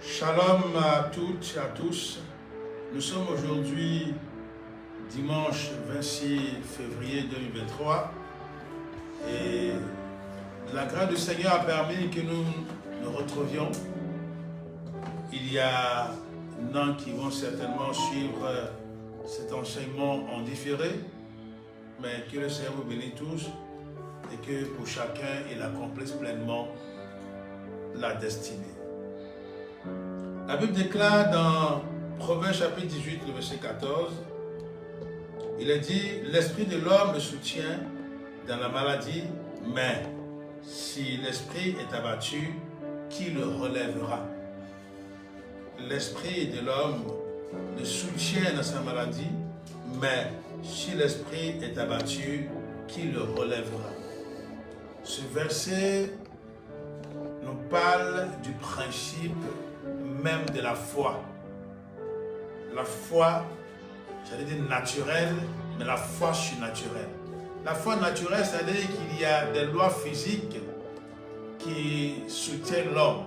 Shalom à toutes et à tous. Nous sommes aujourd'hui dimanche 26 février 2023 et la grâce du Seigneur a permis que nous nous retrouvions. Il y a un qui vont certainement suivre cet enseignement en différé, mais que le Seigneur vous bénisse tous et que pour chacun il accomplisse pleinement la destinée. La Bible déclare dans Proverbe chapitre 18, le verset 14, il est dit, l'esprit de l'homme le soutient dans la maladie, mais si l'esprit est abattu, qui le relèvera? L'esprit de l'homme le soutient dans sa maladie, mais si l'esprit est abattu, qui le relèvera? Ce verset nous parle du principe même de la foi. La foi, j'allais dire naturelle, mais la foi surnaturelle. La foi naturelle, c'est-à-dire qu'il y a des lois physiques qui soutiennent l'homme.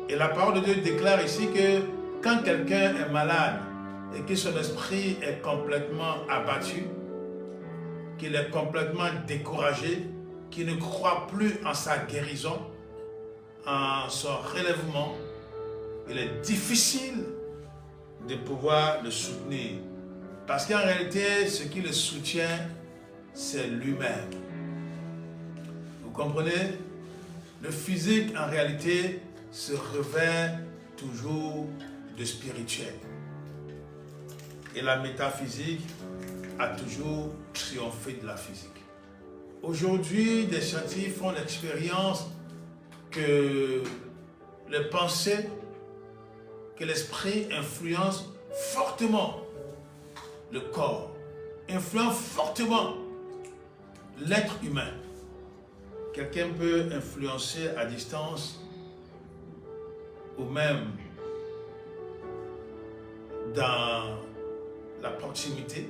Et la parole de Dieu déclare ici que quand quelqu'un est malade et que son esprit est complètement abattu, qu'il est complètement découragé, qu'il ne croit plus en sa guérison, en son relèvement, il est difficile de pouvoir le soutenir. Parce qu'en réalité, ce qui le soutient, c'est lui-même. Vous comprenez? Le physique, en réalité, se revêt toujours de spirituel. Et la métaphysique a toujours triomphé de la physique. Aujourd'hui, des scientifiques font l'expérience que les pensées, que l'esprit influence fortement le corps, influence fortement l'être humain. Quelqu'un peut influencer à distance ou même dans la proximité,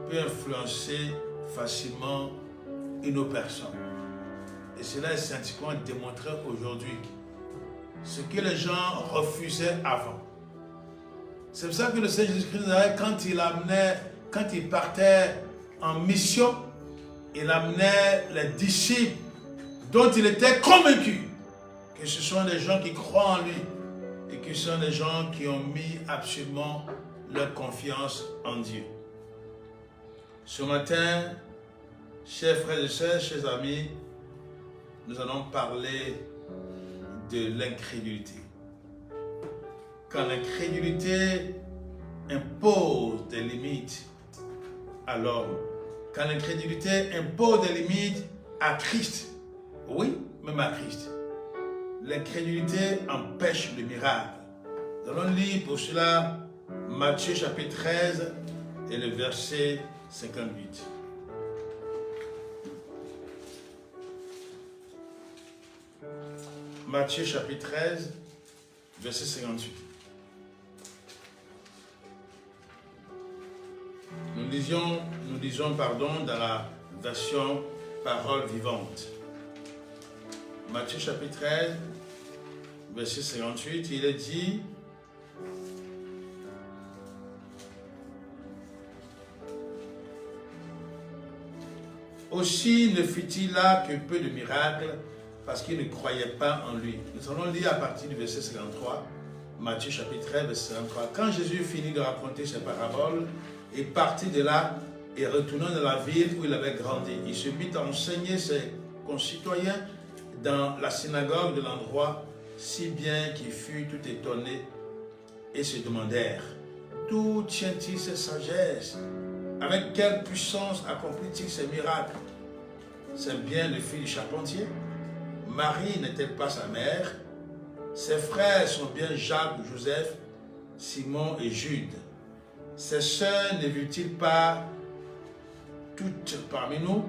peut influencer facilement une autre personne. Et cela est scientifiquement démontré aujourd'hui. Ce que les gens refusaient avant. C'est pour ça que le Seigneur Jésus-Christ, quand il partait en mission, il amenait les disciples dont il était convaincu que ce sont des gens qui croient en lui et que ce sont des gens qui ont mis absolument leur confiance en Dieu. Ce matin, chers frères et sœurs, chers amis, nous allons parler de l'incrédulité. Quand l'incrédulité impose des limites à l'homme, quand l'incrédulité impose des limites à Christ, oui, même à Christ, l'incrédulité empêche le miracle. Nous allons lire pour cela Matthieu chapitre 13 et le verset 58. Matthieu chapitre 13, verset 58. Nous lisons dans la version Parole vivante. Matthieu chapitre 13, verset 58, il est dit, aussi ne fit-il là que peu de miracles, parce qu'il ne croyait pas en lui. Nous allons lire à partir du verset 53, Matthieu chapitre 13, verset 53. Quand Jésus finit de raconter ses paraboles, il partit de là et retournant dans la ville où il avait grandi, il se mit à enseigner ses concitoyens dans la synagogue de l'endroit, si bien qu'ils furent tout étonnés et se demandèrent, d'où tient-il cette sagesse? Avec quelle puissance accomplit-il ces miracles? C'est bien le fils du charpentier? Marie n'est-elle pas sa mère? Ses frères sont bien Jacques, Joseph, Simon et Jude. Ses sœurs ne vivent-ils pas toutes parmi nous?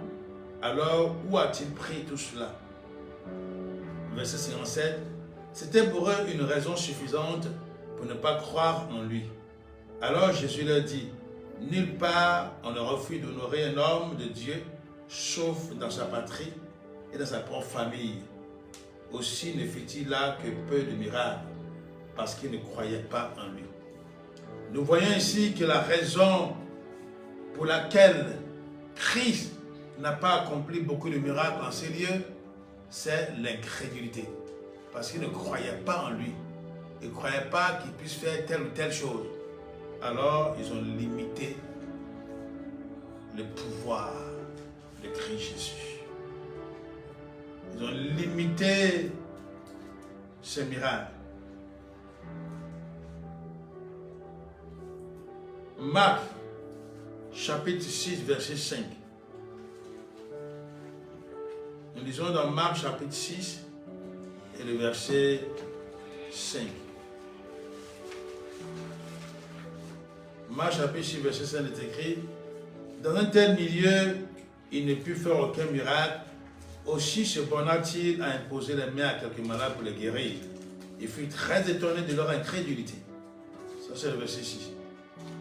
Alors où a-t-il pris tout cela? Verset 57. C'était pour eux une raison suffisante pour ne pas croire en lui. Alors Jésus leur dit, nulle part on ne refuse d'honorer un homme de Dieu, sauf dans sa patrie et dans sa propre famille. aussi ne fit-il là que peu de miracles, parce qu'il ne croyait pas en lui. Nous voyons ici que la raison pour laquelle Christ n'a pas accompli beaucoup de miracles en ces lieux, c'est l'incrédulité. Parce qu'il ne croyait pas en lui. Ils ne croyaient pas qu'il puisse faire telle ou telle chose. Alors, ils ont limité le pouvoir de Christ Jésus. Ils ont limité ce miracle. Marc, chapitre 6, verset 5. Nous lisons dans Marc, chapitre 6, et le verset 5. Marc, chapitre 6, verset 5 est écrit: dans un tel milieu, il ne put faire aucun miracle. Aussi se borna-t-il à imposer les mains à quelques malades pour les guérir. Il fut très étonné de leur incrédulité. Ça, c'est le verset 6.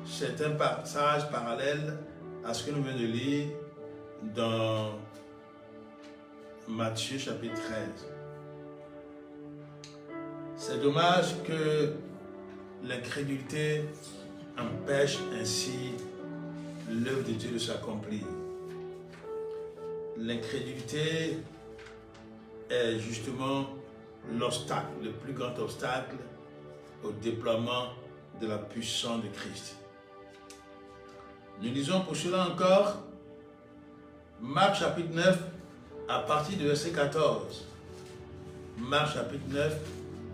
C'est un passage parallèle à ce que nous venons de lire dans Matthieu chapitre 13. C'est dommage que l'incrédulité empêche ainsi l'œuvre de Dieu de s'accomplir. L'incrédulité est justement l'obstacle, le plus grand obstacle au déploiement de la puissance de Christ. Nous lisons pour cela encore Marc chapitre 9 à partir du verset 14. Marc chapitre 9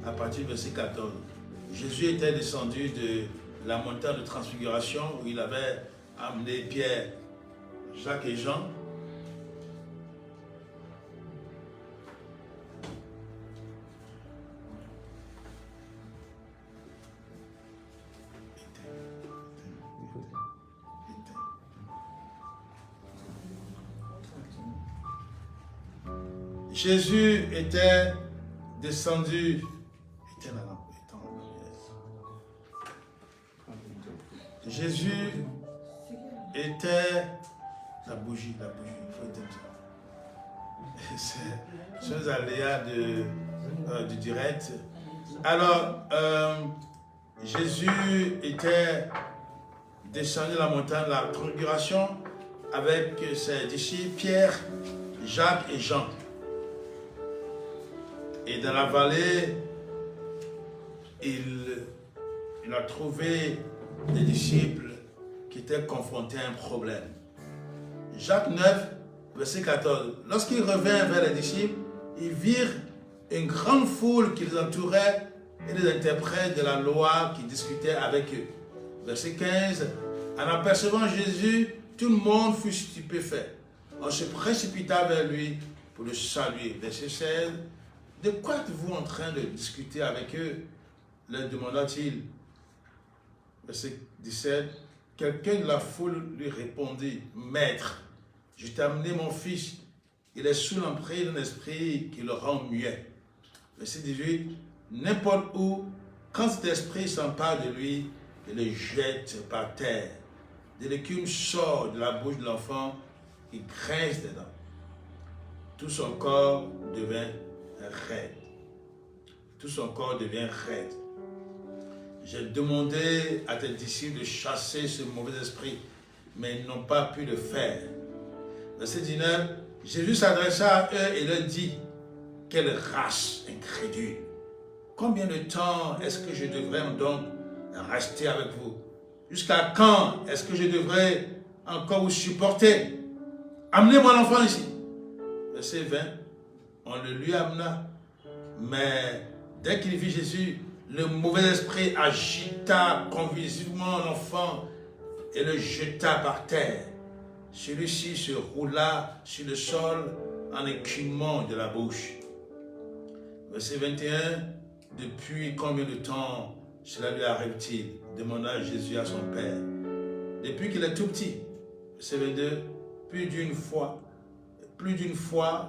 à partir du verset 14. Jésus était descendu de la montagne de transfiguration où il avait amené Pierre, Jacques et Jean. Jésus était descendu. Jésus était la bougie, il faut éteindre ça. C'est chose aléa du direct. Alors, Jésus était descendu de la montagne de la transfiguration avec ses disciples Pierre, Jacques et Jean. Et dans la vallée, il a trouvé des disciples qui étaient confrontés à un problème. Jacques 9, verset 14. Lorsqu'ils revinrent vers les disciples, ils virent une grande foule qui les entourait et les interprètes de la loi qui discutaient avec eux. Verset 15. En apercevant Jésus, tout le monde fut stupéfait. On se précipita vers lui pour le saluer. Verset 16. De quoi êtes-vous en train de discuter avec eux? Leur demanda-t-il. Verset 17. Quelqu'un de la foule lui répondit: Maître, je t'ai amené mon fils. Il est sous l'emprise d'un esprit qui le rend muet. Verset 18. N'importe où, quand cet esprit s'empare de lui, il le jette par terre. De l'écume sort de la bouche de l'enfant, il grince des dents. Tout son corps devient raide. Tout son corps devient raide. J'ai demandé à tes disciples de chasser ce mauvais esprit, mais ils n'ont pas pu le faire. Verset 19, Jésus s'adressa à eux et leur dit: quelle race incrédule! Combien de temps est-ce que je devrais donc rester avec vous? Jusqu'à quand est-ce que je devrais encore vous supporter? Amenez-moi l'enfant ici. Verset 20, on le lui amena, mais dès qu'il vit Jésus, le mauvais esprit agita convulsivement l'enfant et le jeta par terre. Celui-ci se roula sur le sol en écumant de la bouche. Verset 21, depuis combien de temps cela lui arrive-t-il? Demanda Jésus à son père. Depuis qu'il est tout petit. Verset 22, plus d'une fois,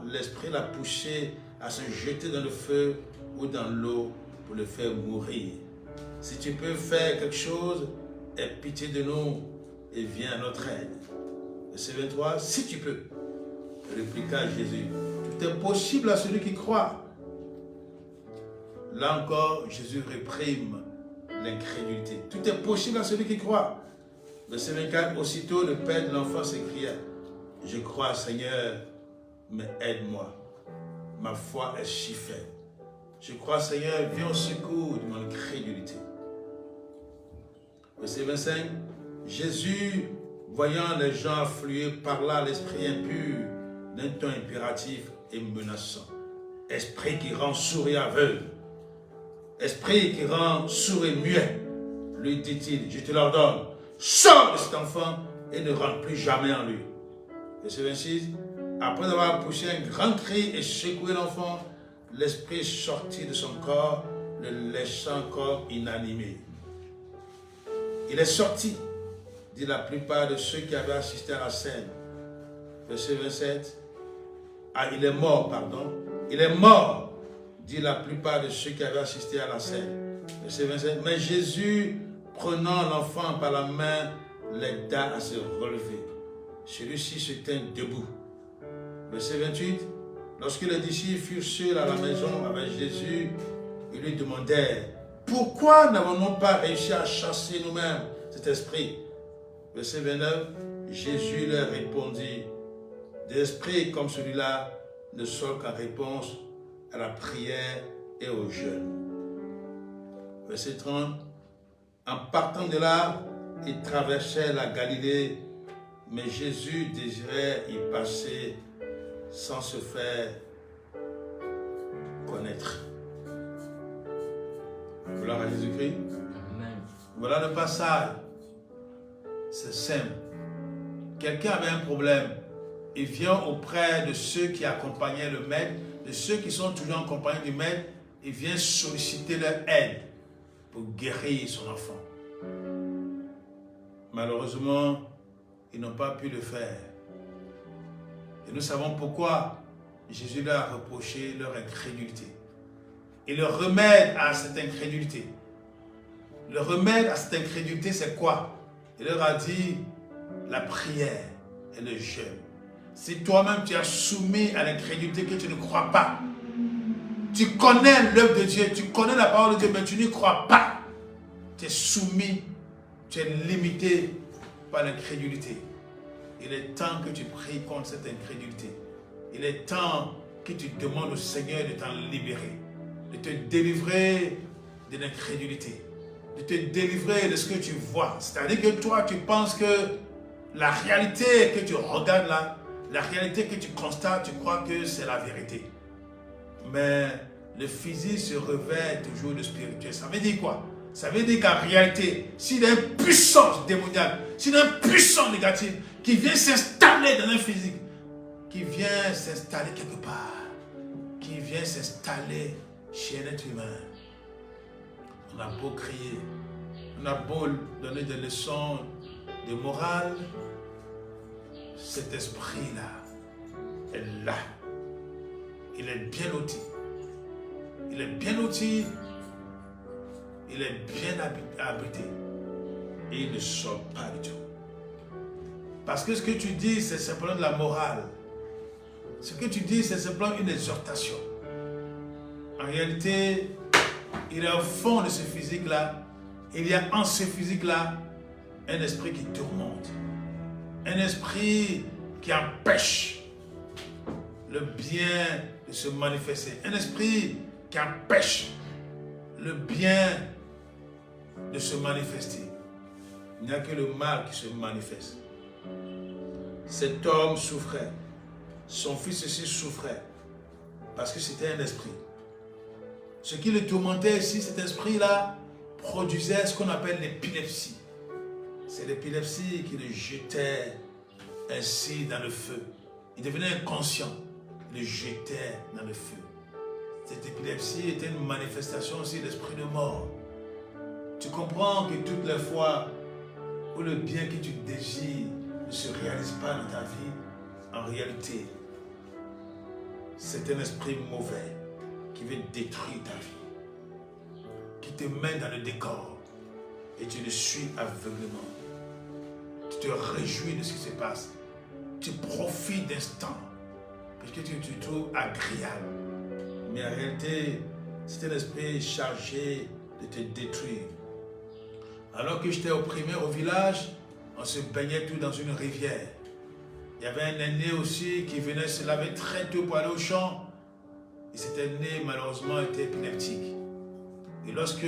l'esprit l'a poussé à se jeter dans le feu ou dans l'eau pour le faire mourir. Si tu peux faire quelque chose, aie pitié de nous et viens à notre aide. Verset 23, si tu peux, répliqua Jésus. Tout est possible à celui qui croit. Là encore, Jésus réprime l'incrédulité. Tout est possible à celui qui croit. Verset 24, aussitôt le père de l'enfant s'écria, je crois Seigneur, mais aide-moi. Ma foi est si faible. Je crois Seigneur, viens au secours de mon incrédulité. Verset 25, Jésus, voyant les gens affluer, parla à l'esprit impur d'un ton impératif et menaçant. Esprit qui rend sourd et aveugle, esprit qui rend sourd et muet, lui dit-il, je te l'ordonne, sors de cet enfant et ne rentre plus jamais en lui. Verset 26, après avoir poussé un grand cri et secoué l'enfant, l'esprit sortit de son corps, le laissant encore inanimé. Il est sorti, dit la plupart de ceux qui avaient assisté à la scène. Verset 27, il est mort, pardon. Il est mort, dit la plupart de ceux qui avaient assisté à la scène. Verset 27, mais Jésus, prenant l'enfant par la main, l'aida à se relever. Celui-ci se tint debout. Verset 28, lorsque les disciples furent seuls à la maison avec Jésus, ils lui demandèrent, pourquoi n'avons-nous pas réussi à chasser nous-mêmes cet esprit? Verset 29, Jésus leur répondit, des esprits comme celui-là ne sont qu'en réponse à la prière et au jeûne. Verset 30, en partant de là, ils traversaient la Galilée, mais Jésus désirait y passer sans se faire connaître. Gloire à Jésus-Christ. Voilà le passage. C'est simple. Quelqu'un avait un problème. Il vient auprès de ceux qui accompagnaient le maître, de ceux qui sont toujours en compagnie du maître. Il vient solliciter leur aide pour guérir son enfant. Malheureusement, ils n'ont pas pu le faire. Et nous savons pourquoi Jésus leur a reproché leur incrédulité. Et le remède à cette incrédulité, c'est quoi? Il leur a dit la prière et le jeûne. Si toi-même tu as soumis à l'incrédulité que tu ne crois pas, tu connais l'œuvre de Dieu, tu connais la parole de Dieu, mais tu n'y crois pas, tu es soumis, tu es limité par l'incrédulité. Il est temps que tu pries contre cette incrédulité. Il est temps que tu demandes au Seigneur de t'en libérer, de te délivrer de l'incrédulité, de te délivrer de ce que tu vois. C'est-à-dire que toi, tu penses que la réalité que tu regardes là, la réalité que tu constates, tu crois que c'est la vérité. Mais le physique se revêt toujours de spirituel. Ça veut dire quoi? Ça veut dire qu'en réalité, s'il y a une puissance démoniaque, s'il y a une puissance négative qui vient s'installer dans un physique, qui vient s'installer quelque part, qui vient s'installer chez un être humain, on a beau crier, on a beau donner des leçons de morale, cet esprit-là est là. Il est bien loti. Il est bien loti. Il est bien habité. Et il ne sort pas du tout. Parce que ce que tu dis, c'est simplement de la morale. Ce que tu dis, c'est simplement une exhortation. En réalité, il est au fond de ce physique-là. Il y a en ce physique-là un esprit qui tourmente. Un esprit qui empêche le bien de se manifester. Un esprit qui empêche le bien de se manifester. Il n'y a que le mal qui se manifeste. Cet homme souffrait. Son fils aussi souffrait. Parce que c'était un esprit. Ce qui le tourmentait ici, cet esprit-là, produisait ce qu'on appelle l'épilepsie. C'est l'épilepsie qui le jetait ainsi dans le feu. Il devenait inconscient. Il le jetait dans le feu. Cette épilepsie était une manifestation aussi de l'esprit de mort. Tu comprends que toutes les fois où le bien que tu désires ne se réalise pas dans ta vie, en réalité, c'est un esprit mauvais qui veut détruire ta vie, qui te met dans le décor et tu le suis aveuglément. Tu te réjouis de ce qui se passe. Tu profites d'instant parce que tu te trouves agréable. Mais en réalité, c'est un esprit chargé de te détruire. Alors que j'étais opprimé au village, on se baignait tout dans une rivière. Il y avait un aîné aussi qui venait se laver très tôt pour aller au champ. Et cet aîné, malheureusement, était épileptique. Et lorsque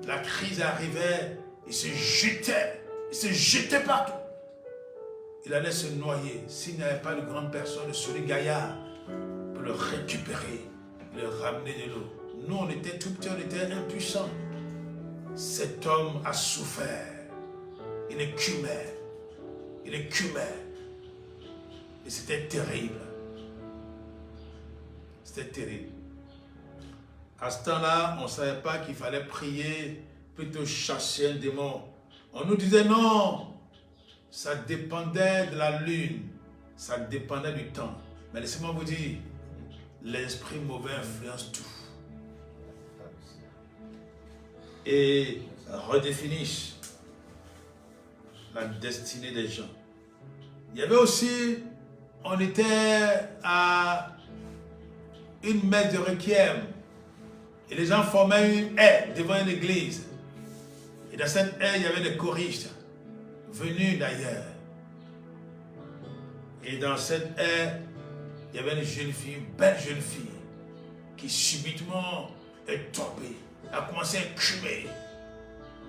la crise arrivait, il se jetait partout. Il allait se noyer s'il n'y avait pas de grande personne, de celui gaillard, pour le récupérer, le ramener de l'eau. Nous, on était tout petits, on était impuissants. Cet homme a souffert. Il écumait. Et c'était terrible. C'était terrible. À ce temps-là, on ne savait pas qu'il fallait prier, plutôt chasser un démon. On nous disait non, ça dépendait de la lune, ça dépendait du temps. Mais laissez-moi vous dire, l'esprit mauvais influence tout. Et redéfinissent la destinée des gens. Il y avait aussi, on était à une messe de requiem et les gens formaient une haie devant une église. Et dans cette haie, il y avait des choristes venus d'ailleurs. Et dans cette haie, il y avait une jeune fille, une belle jeune fille, qui subitement est tombée, a commencé à écumer,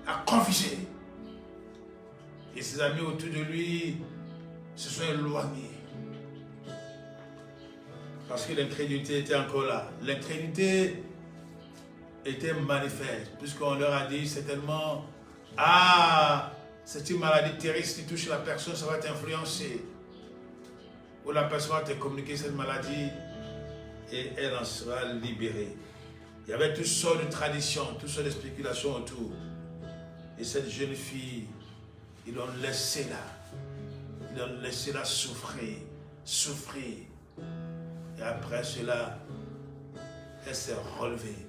à confuser. Et ses amis autour de lui se sont éloignés. Parce que l'incrédulité était encore là. L'incrédulité était manifeste, puisqu'on leur a dit certainement, ah, c'est une maladie terrible qui touche la personne, ça va t'influencer. Ou la personne va te communiquer cette maladie et elle en sera libérée. Il y avait toutes sortes de traditions, toutes sortes de spéculations autour. Et cette jeune fille, ils l'ont laissée là. Ils l'ont laissée là souffrir. Et après cela, elle s'est relevée.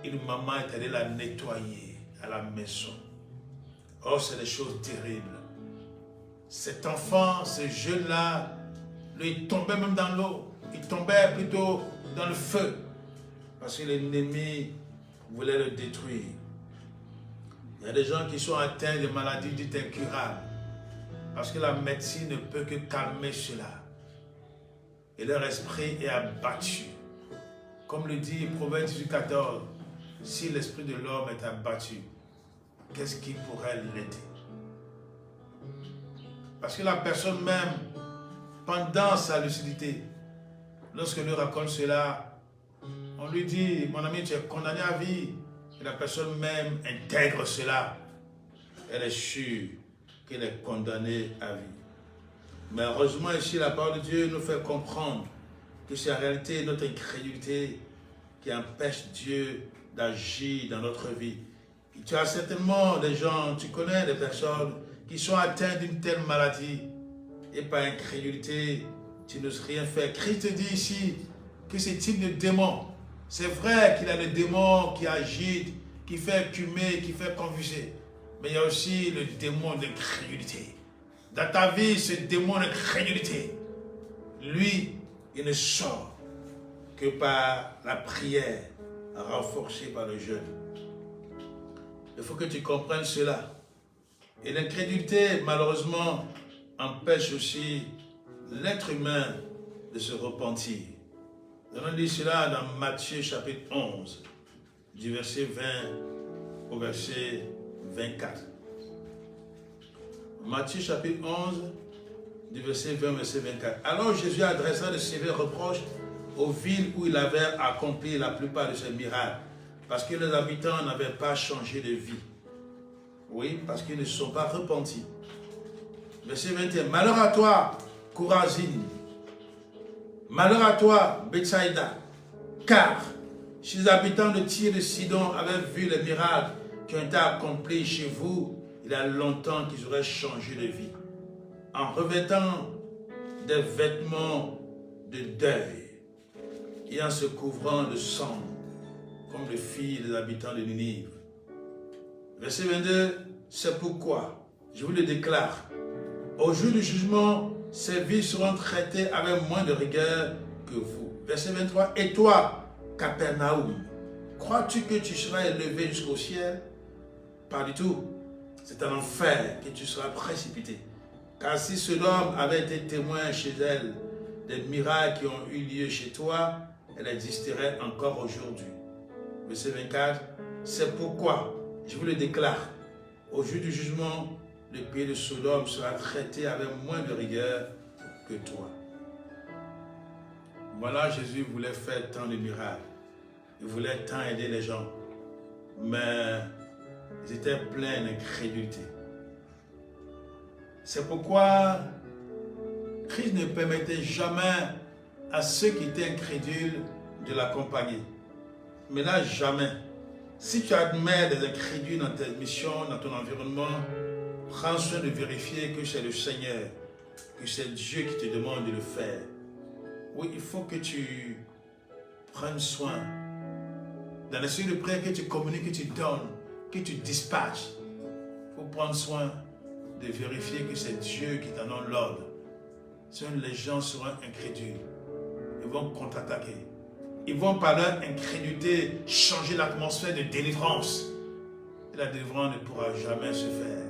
Une maman est allée la nettoyer à la maison. Oh, c'est des choses terribles. Cet enfant, ce jeune-là, lui, il tombait même dans l'eau. Il tombait plutôt dans le feu. Parce que l'ennemi voulait le détruire. Il y a des gens qui sont atteints de maladies dites incurables. Parce que la médecine ne peut que calmer cela. Et leur esprit est abattu. Comme le dit Proverbe 18,14, si l'esprit de l'homme est abattu, qu'est-ce qui pourrait l'aider? Parce que la personne même, pendant sa lucidité, lorsque lui raconte cela, on lui dit, mon ami, tu es condamné à vie. Et la personne même intègre cela. Elle est sûre qu'elle est condamnée à vie. Mais heureusement, ici, la parole de Dieu nous fait comprendre que c'est en réalité notre incrédulité qui empêche Dieu d'agir dans notre vie. Et tu as certainement des gens, tu connais des personnes qui sont atteintes d'une telle maladie et par incrédulité, tu n'oses rien faire. Christ dit ici que ce type de démon, c'est vrai qu'il y a des démons qui agitent, qui fait écumer, qui fait confuser. Mais il y a aussi le démon d'incrédulité. Dans ta vie, ce démon d'incrédulité, lui, il ne sort que par la prière renforcée par le jeûne. Il faut que tu comprennes cela. Et l'incrédulité, malheureusement, empêche aussi l'être humain de se repentir. Nous allons lire cela dans Matthieu chapitre 11, du verset 20 au verset 24. Matthieu chapitre 11, du verset 20 au verset 24. Alors Jésus adressa de sévères reproches aux villes où il avait accompli la plupart de ses miracles, parce que les habitants n'avaient pas changé de vie. Oui, parce qu'ils ne se sont pas repentis. Verset 21. Malheur à toi, Chorazine. Malheur à toi, Bethsaïda. Car si les habitants de Tyr et de Sidon avaient vu les miracles qui ont été accomplis chez vous, il y a longtemps qu'ils auraient changé de vie. En revêtant des vêtements de deuil et en se couvrant de sang, comme les filles des habitants de Ninive. Verset 22, c'est pourquoi, je vous le déclare, au jour du jugement, ces villes seront traitées avec moins de rigueur que vous. Verset 23, et toi, Capernaum, Crois-tu que tu seras élevé jusqu'au ciel? Pas du tout. C'est en enfer que tu seras précipité. Car si Sodome avait été témoin chez elle des miracles qui ont eu lieu chez toi, elle existerait encore aujourd'hui. Verset 24, c'est pourquoi, je vous le déclare, au jour du jugement, le pays de Sodome sera traité avec moins de rigueur que toi. Voilà, Jésus voulait faire tant de miracles. Il voulait tant aider les gens. Mais ils étaient pleins d'incrédulité. C'est pourquoi Christ ne permettait jamais à ceux qui étaient incrédules de l'accompagner. Mais là, jamais. Si tu admets des incrédules dans ta mission, dans ton environnement, prends soin de vérifier que c'est le Seigneur, que c'est Dieu qui te demande de le faire. Oui, il faut que tu prennes soin. Dans les suites de prière, que tu communiques, que tu donnes, que tu dispatches. Il faut prendre soin de vérifier que c'est Dieu qui t'en donne l'ordre. Sinon, les gens seront incrédules. Ils vont contre-attaquer. Ils vont par leur incrédulité changer l'atmosphère de délivrance. Et la délivrance ne pourra jamais se faire.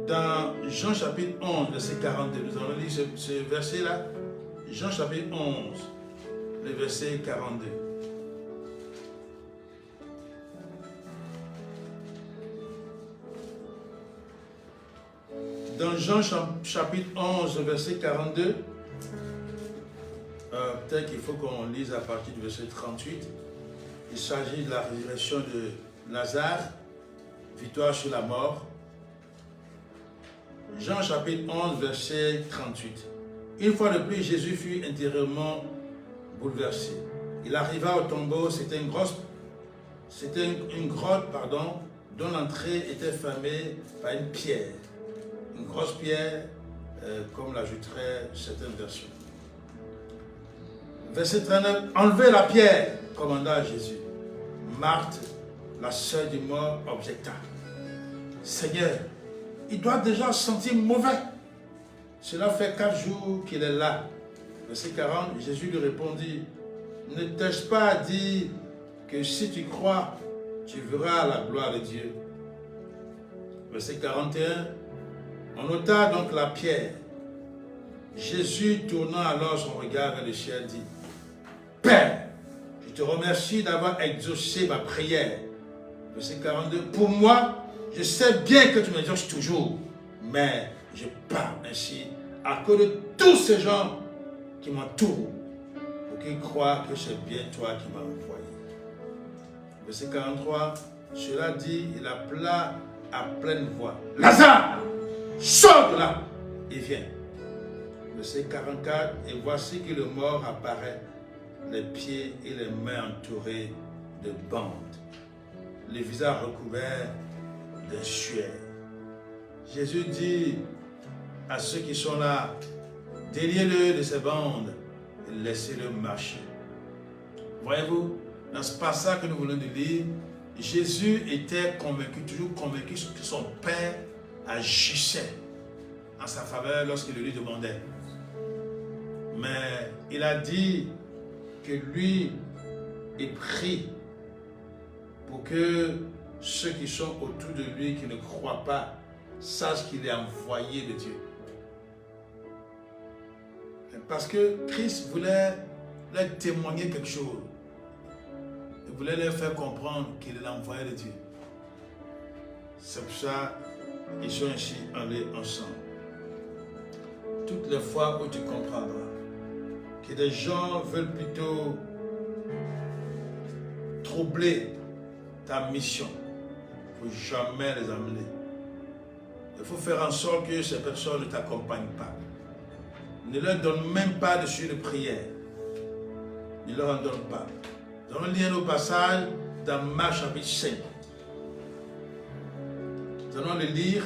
Dans Jean chapitre 11, verset 42, nous allons lire ce verset-là. Jean chapitre 11, le verset 42. Dans Jean chapitre 11, verset 42, peut-être qu'il faut qu'on lise à partir du verset 38. Il s'agit de la résurrection de Lazare, victoire sur la mort. Jean chapitre 11, verset 38. Une fois de plus, Jésus fut intérieurement bouleversé. Il arriva au tombeau, c'était une grotte, dont l'entrée était fermée par une pierre. Une grosse pierre, comme l'ajouteraient certaines versions. Verset 39, enlevez la pierre, commanda Jésus. Marthe, la sœur du mort, objecta. Seigneur, il doit déjà sentir mauvais. Cela fait 4 jours qu'il est là. Verset 40, Jésus lui répondit, ne t'ai-je pas dit que si tu crois, tu verras la gloire de Dieu. Verset 41, on ôta donc la pierre. Jésus, tournant alors son regard vers le ciel, dit, Père, je te remercie d'avoir exaucé ma prière. Verset 42, pour moi, je sais bien que tu m'exauces toujours, mais je parle ainsi à cause de tous ces gens qui m'entourent, pour qu'ils croient que c'est bien toi qui m'as envoyé. Verset 43, cela dit, il appela à pleine voix, Lazare, sors de là et viens. Verset 44, et voici que le mort apparaît, les pieds et les mains entourés de bandes, les visages recouverts de sueur. Jésus dit à ceux qui sont là, déliez-le de ces bandes et laissez-le marcher. Voyez-vous, dans ce passage que nous voulons de lire, Jésus était convaincu, toujours convaincu que son Père agissait en sa faveur lorsqu'il le lui demandait. Mais il a dit que lui est pris pour que ceux qui sont autour de lui, qui ne croient pas, sachent qu'il est envoyé de Dieu. Parce que Christ voulait leur témoigner quelque chose. Il voulait leur faire comprendre qu'il est l'envoyé de Dieu. C'est pour ça qu'ils sont ainsi allés ensemble. Toutes les fois où tu comprendras que des gens veulent plutôt troubler ta mission, il ne faut jamais les amener. Il faut faire en sorte que ces personnes ne t'accompagnent pas. Ne leur donne même pas de suite de prière. Ne leur en donne pas. Nous allons lire nos passages dans Marc chapitre 5. Nous allons le lire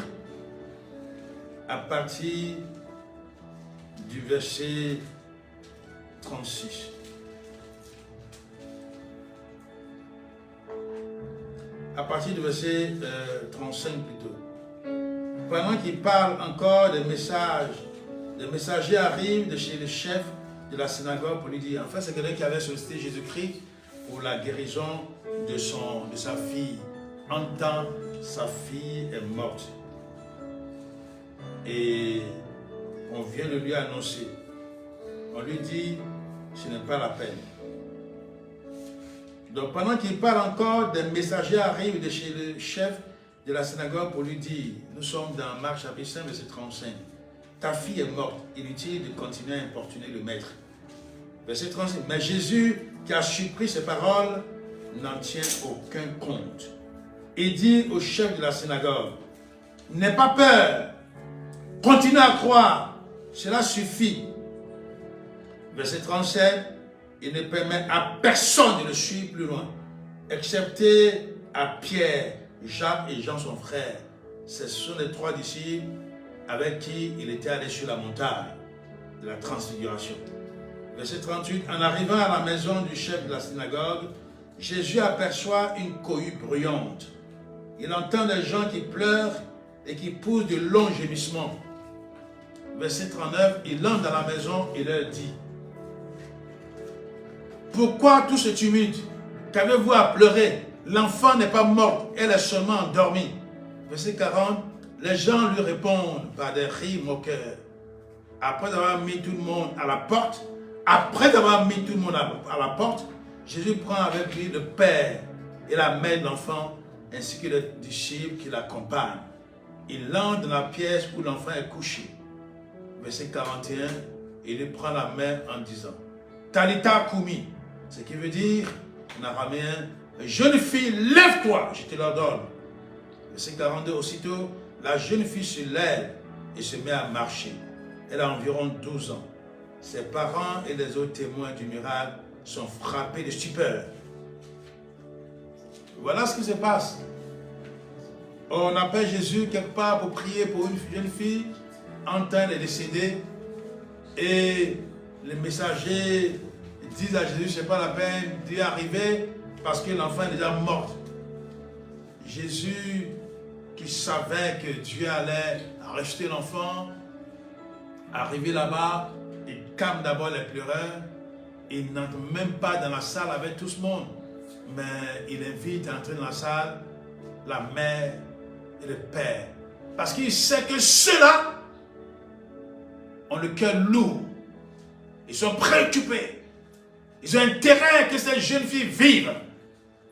à partir du verset 36. À partir du verset 35 plutôt. Pendant qu'il parle encore des messagers arrivent de chez le chef de la synagogue pour lui dire, en fait c'est quelqu'un qui avait sollicité Jésus-Christ pour la guérison de sa fille. Entend, sa fille est morte. Et on vient de lui annoncer. On lui dit, ce n'est pas la peine. Donc pendant qu'il parle encore, des messagers arrivent de chez le chef de la synagogue pour lui dire, nous sommes dans Marc chapitre 5, verset 35. Ta fille est morte, inutile de continuer à importuner le maître. Verset 35. Mais Jésus, qui a surpris ces paroles, n'en tient aucun compte. Il dit au chef de la synagogue, n'aie pas peur, continue à croire, cela suffit. Verset 37, il ne permet à personne de le suivre plus loin, excepté à Pierre, Jacques et Jean son frère. Ce sont les 3 disciples avec qui il était allé sur la montagne de la transfiguration. Verset 38, en arrivant à la maison du chef de la synagogue, Jésus aperçoit une cohue bruyante. Il entend des gens qui pleurent et qui poussent de longs gémissements. Verset 39, il entre dans la maison et leur dit, pourquoi tout ce tumulte? Qu'avez-vous à pleurer? L'enfant n'est pas morte, elle est seulement endormie. Verset 40, les gens lui répondent par des rires moqueurs. Après avoir mis tout le monde à la porte, à la porte, Jésus prend avec lui le père et la mère de l'enfant, ainsi que les disciples qui l'accompagnent. Il entre dans la pièce où l'enfant est couché. Verset 41, il lui prend la main en disant, Talitha Koumi, ce qui veut dire, en araméen, jeune fille, lève-toi, je te l'ordonne. Verset 42, aussitôt, la jeune fille se lève et se met à marcher. Elle a environ 12 ans. Ses parents et les autres témoins du miracle sont frappés de stupeur. Voilà ce qui se passe. On appelle Jésus quelque part pour prier pour une jeune fille en train de décéder et les messagers disent à Jésus, ce n'est pas la peine d'y arriver parce que l'enfant est déjà mort. Jésus, qui savait que Dieu allait racheter l'enfant, arrivé là-bas, il calme d'abord les pleureurs, il n'entre même pas dans la salle avec tout ce monde, mais il invite à entrer dans la salle la mère et le père, parce qu'il sait que ceux-là ont le cœur lourd, ils sont préoccupés, ils ont intérêt que cette jeune fille vive,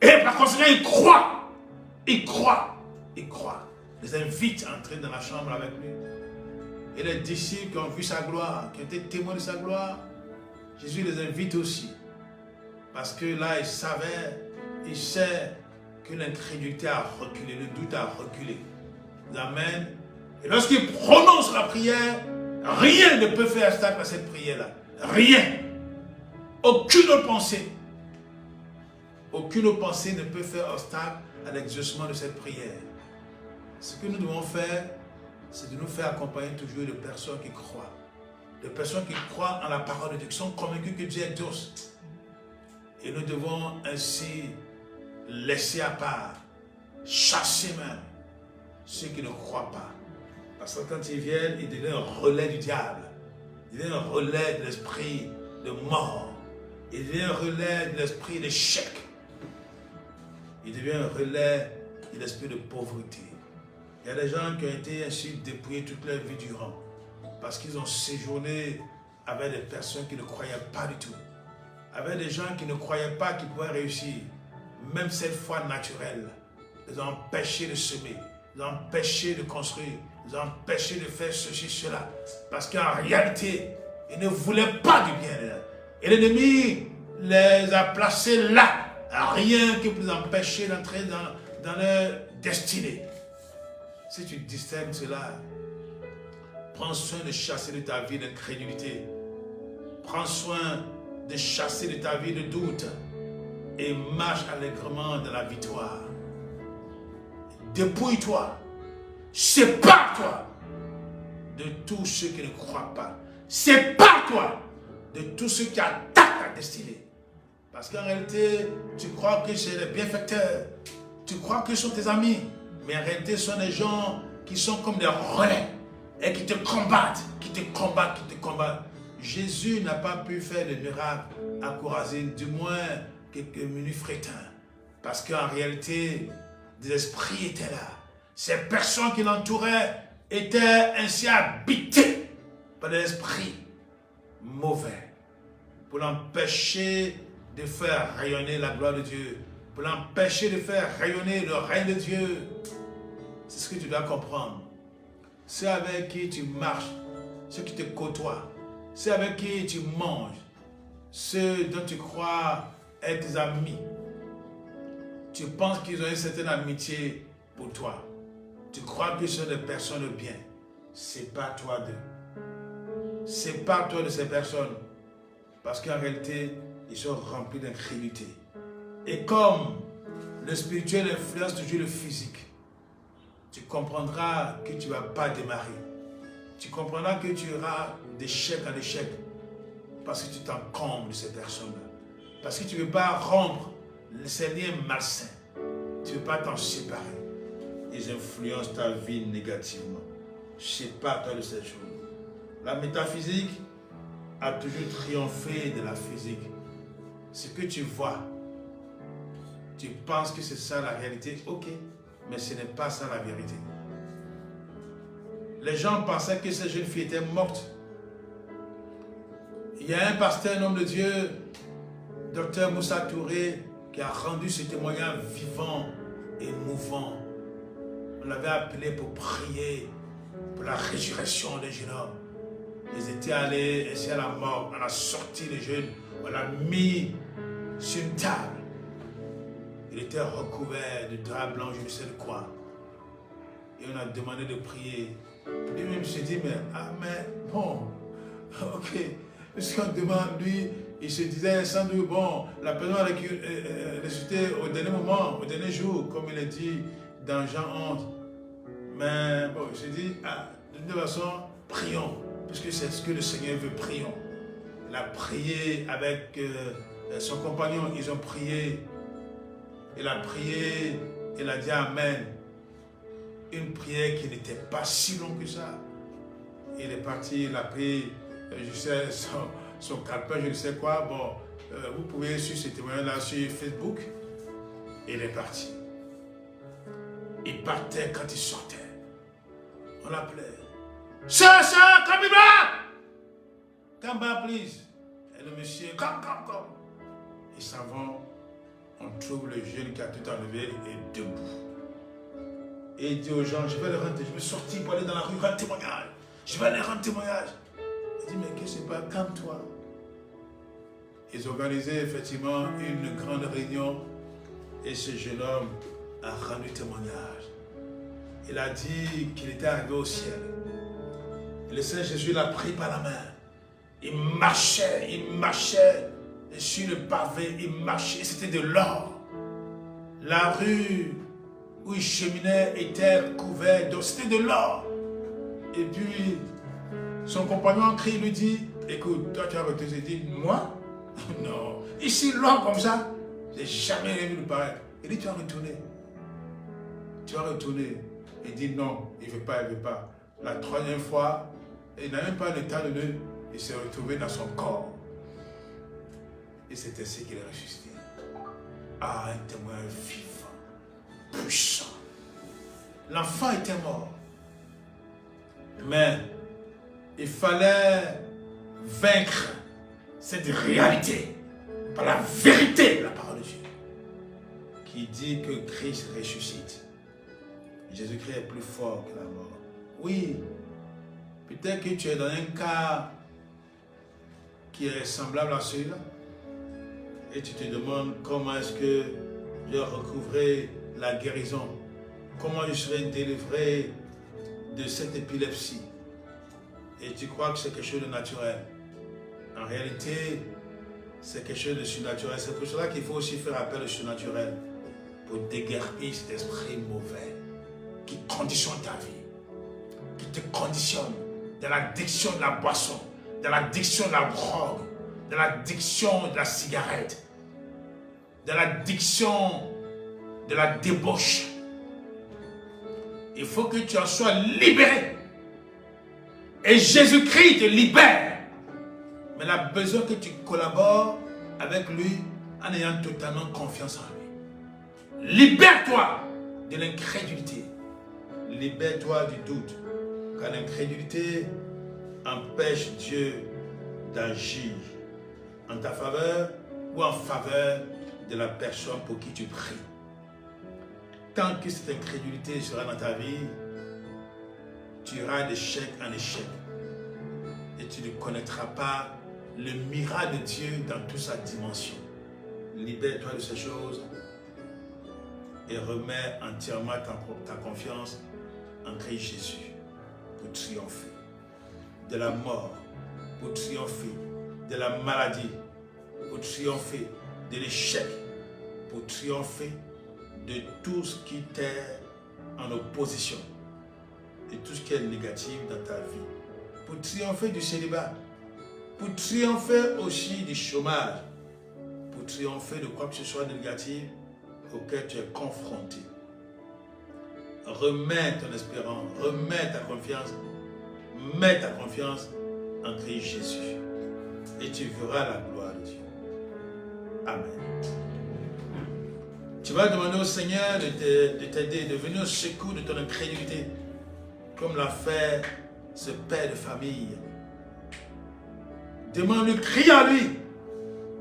et par conséquent ils croient. Les invite à entrer dans la chambre avec lui. Et les disciples qui ont vu sa gloire, qui ont été témoins de sa gloire, Jésus les invite aussi. Parce que là, il sait que l'incrédulité a reculé, le doute a reculé. Amen. Et lorsqu'il prononce la prière, rien ne peut faire obstacle à cette prière-là. Rien. Aucune autre pensée ne peut faire obstacle à l'exaucement de cette prière. Ce que nous devons faire, c'est de nous faire accompagner toujours de personnes qui croient. De personnes qui croient en la parole de Dieu, qui sont convaincus que Dieu est douce. Et nous devons ainsi laisser à part, chasser même ceux qui ne croient pas. Parce que quand ils viennent, ils deviennent un relais du diable. Ils deviennent un relais de l'esprit de mort. Ils deviennent un relais de l'esprit d'échec. Ils deviennent un relais de l'esprit de pauvreté. Il y a des gens qui ont été ainsi dépouillés toute leur vie durant parce qu'ils ont séjourné avec des personnes qui ne croyaient pas du tout. Avec des gens qui ne croyaient pas qu'ils pouvaient réussir. Même cette foi naturelle les a empêchés de semer, les a empêchés de construire, les a empêchés de faire ceci, cela. Parce qu'en réalité, ils ne voulaient pas du bien. Et l'ennemi les a placés là. Rien qui peut les empêcher d'entrer dans leur destinée. Si tu distingues cela, prends soin de chasser de ta vie l'incrédulité. Prends soin de chasser de ta vie le doute. Et marche allègrement dans la victoire. Dépouille-toi. Sépare-toi de tous ceux qui ne croient pas. Sépare-toi de tous ceux qui attaquent ta destinée. Parce qu'en réalité, tu crois que c'est les bienfaiteurs. Tu crois que ce sont tes amis. Mais en réalité, ce sont des gens qui sont comme des relais. Et qui te combattent, qui te combattent. Jésus n'a pas pu faire le miracle à Chorazine. Du moins, quelques minutes frétins. Parce qu'en réalité, des esprits étaient là. Ces personnes qui l'entouraient étaient ainsi habitées par des esprits mauvais. Pour l'empêcher de faire rayonner la gloire de Dieu. Pour l'empêcher de faire rayonner le règne de Dieu. C'est ce que tu dois comprendre. Ceux avec qui tu marches, ceux qui te côtoient, ceux avec qui tu manges, ceux dont tu crois être tes amis, tu penses qu'ils ont une certaine amitié pour toi. Tu crois que ce sont des personnes de bien. Sépare-toi d'eux. Sépare-toi de ces personnes. Parce qu'en réalité, ils sont remplis d'incrédulité. Et comme le spirituel influence toujours le physique, tu comprendras que tu ne vas pas démarrer. Tu comprendras que tu iras d'échec en échec parce que tu t'encombres de ces personnes-là. Parce que tu ne veux pas rompre ces liens malsains. Tu ne veux pas t'en séparer. Ils influencent ta vie négativement. Sépare-toi de ces choses. La métaphysique a toujours triomphé de la physique. Ce que tu vois, tu penses que c'est ça la réalité, ok. Mais ce n'est pas ça la vérité. Les gens pensaient que cette jeune fille était morte. Il y a un pasteur, un homme de Dieu, Dr Moussa Touré, qui a rendu ce témoignage vivant et mouvant. On l'avait appelé pour prier pour la résurrection des jeunes hommes. Ils étaient allés essayer à la mort. On a sorti les jeunes, on l'a mis sur une table. Il était recouvert de drap blanc, je ne sais de quoi. Et on a demandé de prier. Lui-même se dit, mais bon, ok. Puisqu'on demande, lui, il se disait sans doute, bon, la personne a ressuscité au dernier moment, au dernier jour, comme il est dit dans Jean 11. Mais bon, il se dit, de toute façon, prions, puisque c'est ce que le Seigneur veut, prions. Il a prié avec son compagnon, ils ont prié. Il a prié, il a dit Amen. Une prière qui n'était pas si longue que ça. Il est parti, il a pris, je sais, son calepin, je ne sais quoi. Bon, vous pouvez suivre ce témoignage-là sur Facebook. Il est parti. Il partait quand il sortait. On l'appelait. Sir, come back! Come back, please. Et le monsieur, come. Ils s'en vont. On trouve le jeune qui a tout enlevé et debout. Et il dit aux gens, je vais les rendre, je vais sortir pour aller dans la rue, rendre témoignage. Je vais aller rendre témoignage. Il dit, mais qu'est-ce que c'est pas, calme-toi. Ils organisaient effectivement une grande réunion et ce jeune homme a rendu témoignage. Il a dit qu'il était arrivé au ciel. Et le Seigneur Jésus l'a pris par la main. Il marchait. Et sur le pavé, il marchait. C'était de l'or. La rue où il cheminait était couverte. Donc c'était de l'or. Et puis, son compagnon en crie lui dit, écoute, toi tu as retenu. Il dit, moi? Non. Ici, l'or comme ça, je n'ai jamais vu de pareil. Il dit, tu vas retourner. Tu vas retourner. Il dit, non, il ne veut pas. La troisième fois, il n'a même pas le temps de le... Il s'est retrouvé dans son corps. Et c'est ainsi qu'il est ressuscité. Ah, un témoin vivant, puissant. L'enfant était mort. Mais il fallait vaincre cette réalité par la vérité de la parole de Dieu qui dit que Christ ressuscite. Jésus-Christ est plus fort que la mort. Oui, peut-être que tu es dans un cas qui est semblable à celui-là et tu te demandes comment est-ce que je vais recouvrer la guérison, comment je serai délivré de cette épilepsie et tu crois que c'est quelque chose de naturel. En réalité, c'est quelque chose de surnaturel. C'est pour cela qu'il faut aussi faire appel au surnaturel pour déguerpir cet esprit mauvais qui conditionne ta vie, qui te conditionne dans l'addiction de la boisson, dans l'addiction de la drogue, dans l'addiction de la cigarette, dans l'addiction de la débauche. Il faut que tu en sois libéré. Et Jésus-Christ te libère. Mais il a besoin que tu collabores avec lui en ayant totalement confiance en lui. Libère-toi de l'incrédulité. Libère-toi du doute. Car l'incrédulité empêche Dieu d'agir en ta faveur ou en faveur de la personne pour qui tu pries. Tant que cette incrédulité sera dans ta vie, tu iras d'échec en échec et tu ne connaîtras pas le miracle de Dieu dans toute sa dimension. Libère-toi de ces choses et remets entièrement ta confiance en Christ Jésus pour triompher de la mort, pour triompher de la maladie, pour triompher de l'échec, pour triompher de tout ce qui t'est en opposition et tout ce qui est négatif dans ta vie, pour triompher du célibat, pour triompher aussi du chômage, pour triompher de quoi que ce soit de négatif auquel tu es confronté. Remets ton espérance, remets ta confiance, mets ta confiance en Christ Jésus et tu verras la gloire de Dieu. Amen. Tu vas demander au Seigneur de t'aider, de venir au secours de ton incrédulité, comme l'a fait ce père de famille. Demande-lui, crie à lui.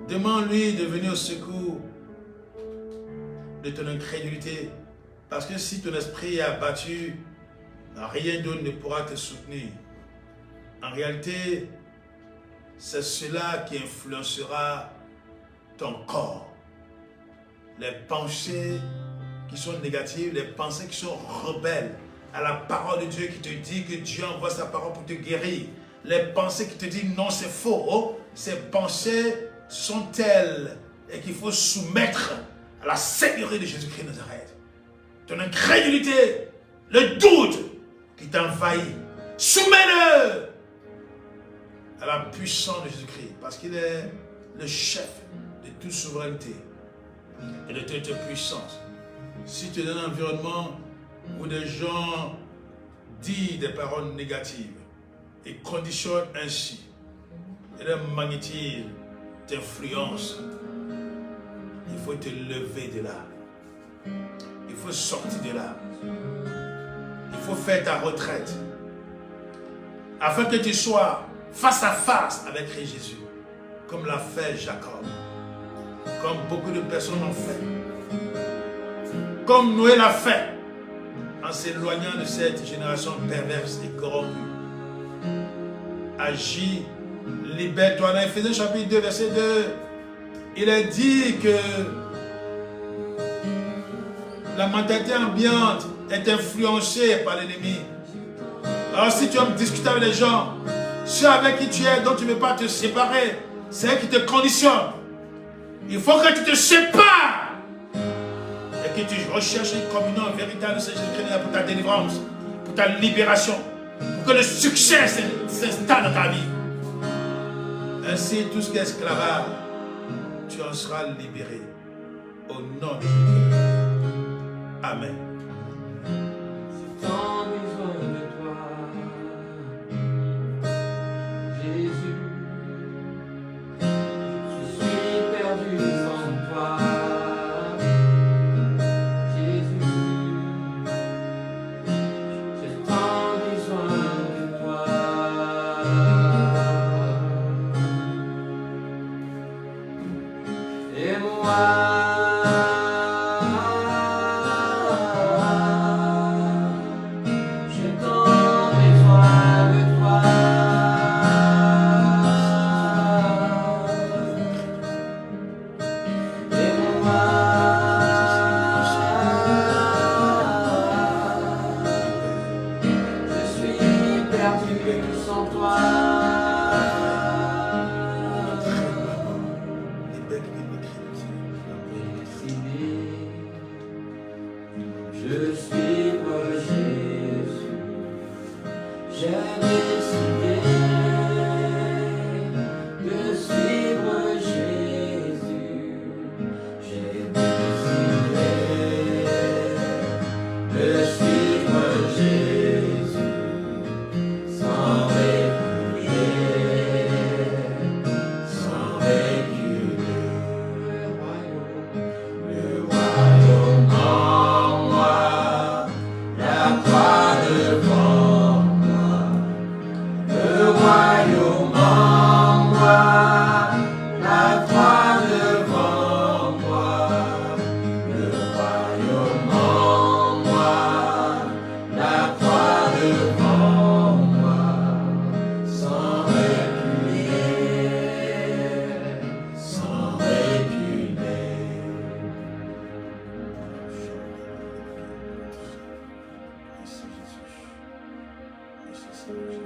Demande-lui de venir au secours de ton incrédulité. Parce que si ton esprit est abattu, rien d'autre ne pourra te soutenir. En réalité, c'est cela qui influencera ton corps. Les pensées qui sont négatives, les pensées qui sont rebelles à la parole de Dieu qui te dit que Dieu envoie sa parole pour te guérir. Les pensées qui te disent non, c'est faux. Oh, ces pensées sont telles et qu'il faut soumettre à la Seigneurie de Jésus-Christ de Nazareth. Ton incrédulité, le doute qui t'envahit, soumets-le à la puissance de Jésus-Christ parce qu'il est le chef de toute souveraineté et de toute puissance. Si tu es dans un environnement où des gens disent des paroles négatives et conditionnent ainsi, et le magnétisme t'influence, il faut te lever de là. Il faut sortir de là. Il faut faire ta retraite afin que tu sois face à face avec Christ Jésus, comme l'a fait Jacob, comme beaucoup de personnes l'ont fait, comme Noé l'a fait en s'éloignant de cette génération perverse et corrompue. Agis, libère-toi. Dans Éphésiens chapitre 2, verset 2, il est dit que la mentalité ambiante est influencée par l'ennemi. Alors si tu aimes discuter avec les gens, ceux avec qui tu es, dont tu ne veux pas te séparer, c'est eux qui te conditionnent. Il faut que tu te sépares et que tu recherches une communion véritable de Jésus-Christ pour ta délivrance, pour ta libération, pour que le succès s'installe dans ta vie. Ainsi, tout ce qui est esclavage, tu en seras libéré. Au nom de Jésus. Amen. J'ai tant besoin de toi, Jésus. Je suis perdu sans toi, Jésus. J'ai tant besoin de toi. Et moi. Seigneur Jésus.